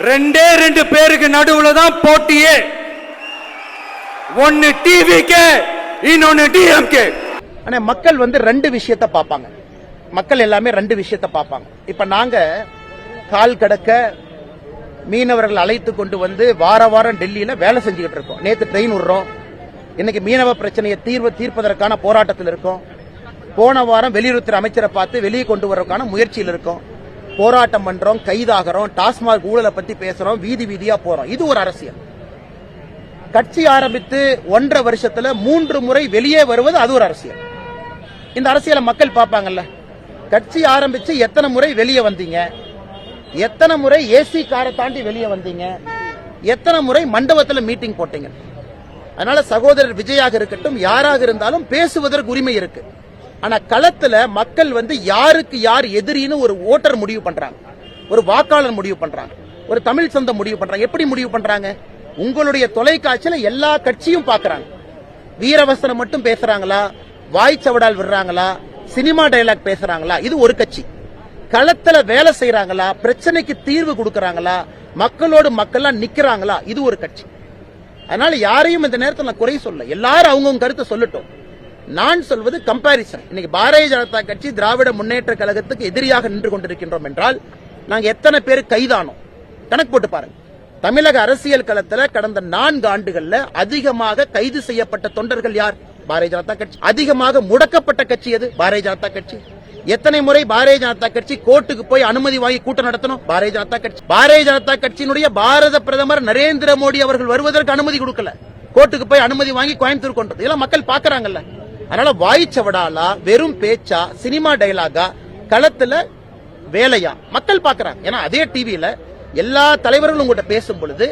ரெண்டே ரெண்டு பேருக்கு நடுவுல தான் போட்டியே. ஒன்னு டிவிகே, இன்னொன்னு டிஎம்கே. ஆனா மக்கள் ரெண்டு விஷயத்தை பார்ப்பாங்க. மக்கள் எல்லாமே ரெண்டு விஷயத்தை பார்ப்பாங்க. இப்ப நாங்க கால் கடக்க மீனவர்கள் அழைத்து கொண்டு வந்து வாரம் டெல்லியில வேலை செஞ்சுக்கிட்டு இருக்கோம். நேத்து ட்ரெயின் விடுறோம். இன்னைக்கு மீனவ பிரச்சனையை தீர்ப்பதற்கான போராட்டத்தில் இருக்கோம். போன வாரம் வெளியுறவுத்துறை அமைச்சரை பார்த்து வெளியே கொண்டு வரதுக்கான முயற்சியில் இருக்கோம். போராட்டம் பண்றோம், கைதாகிறோம், டாஸ்மாக் ஊழலை பத்தி பேசுறோம், வீதியா போறோம். இது ஒரு அரசியல். கட்சி ஆரம்பித்து 1.5 வருஷத்துல 3 முறை வெளியே வருவது அது ஒரு அரசியல். இந்த அரசியலை மக்கள் பார்ப்பாங்கல்ல. கட்சி ஆரம்பிச்சு எத்தனை முறை வெளியே வந்தீங்க, எத்தனை முறை ஏசி காரை தாண்டி வெளியே வந்தீங்க, எத்தனை முறை மண்டபத்தில் மீட்டிங் போட்டீங்க. அதனால சகோதரர் விஜயாக இருக்கட்டும், யாராக இருந்தாலும் பேசுவதற்கு உரிமை இருக்கு. ஆனா களத்துல மக்கள் யாருக்கு யார் எதிரின்னு ஒரு ஓட்டர் முடிவு பண்றாங்க, ஒரு வாக்காளர் முடிவு பண்றாங்க, ஒரு தமிழ் சொந்தம் முடிவு பண்றாங்க. எப்படி முடிவு பண்றாங்க? உங்களுடைய தொலைக்காட்சியில எல்லா கட்சியும் பாக்குறாங்க. வீரவசனம் மட்டும் பேசுறாங்களா, வாய்ச்சவடால் விடுறாங்களா, சினிமா டயலாக் பேசுறாங்களா, இது ஒரு கட்சி. களத்துல வேலை செய்யறாங்களா, பிரச்சனைக்கு தீர்வு கொடுக்கறாங்களா, மக்களோடு மக்களா நிக்கிறாங்களா, இது ஒரு கட்சி. அதனால யாரையும் இந்த நேரத்தில் நான் குறை சொல்ல, எல்லாரும் அவங்கவுங்க கருத்தை சொல்லட்டும். நான் சொல்வது கம்பாரிசன். இன்னைக்கு பாரதிய ஜனதா கட்சி திராவிட முன்னேற்ற கழகத்துக்கு எதிரியாக நின்று கொண்டிருக்கின்றோம் என்றால் நாங்க எத்தனை பேர் கைதானோம் கணக்கு போட்டு பாருங்க. தமிழக அரசியல் களத்தில் கடந்த 4 ஆண்டுகள்ல அதிகமாக கைது செய்யப்பட்ட தொண்டர்கள் யார்? பாரதிய ஜனதா கட்சி. அதிகமாக முடக்கப்பட்ட கட்சி எது? பாரதிய ஜனதா கட்சி. எத்தனை முறை பாரதிய ஜனதா கட்சி கோர்ட்டுக்கு போய் அனுமதி வாங்கி கூட்டம் நடத்தணும்? பாரதிய ஜனதா கட்சி. பாரதிய ஜனதா கட்சியினுடைய பாரத பிரதமர் நரேந்திர மோடி அவர்கள் வருவதற்கு அனுமதி கொடுக்கல, கோர்ட்டுக்கு போய் அனுமதி வாங்கி கோயம்புத்தூர் கொண்டது. இதெல்லாம் மக்கள் பாக்குறாங்கல்ல. அதனால வாய்ச்சவடாலா, வெறும் பேச்சா, சினிமா டயலாகா, களத்துல வேலையா மக்கள் பாக்குறாங்க. ஏன்னா அதே டிவியில எல்லா தலைவர்களும் உங்கள்கிட்ட பேசும் பொழுது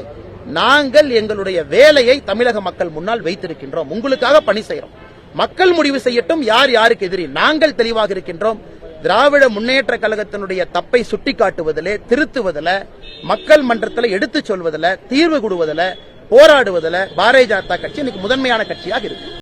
நாங்கள் எங்களுடைய வேலையை தமிழக மக்கள் முன்னால் வைத்திருக்கின்றோம், உங்களுக்காக பணி செய்யறோம். மக்கள் முடிவு செய்யட்டும் யார் யாருக்கு எதிரி. நாங்கள் தெளிவாக இருக்கின்றோம். திராவிட முன்னேற்ற கழகத்தினுடைய தப்பை சுட்டிக்காட்டுவதிலே, திருத்துவதில், மக்கள் மன்றத்தில் எடுத்துச் சொல்வதில், தீர்வு கொடுவதில், போராடுவதில் பாரதிய ஜனதா கட்சி இன்னைக்கு முதன்மையான கட்சியாக இருக்கு.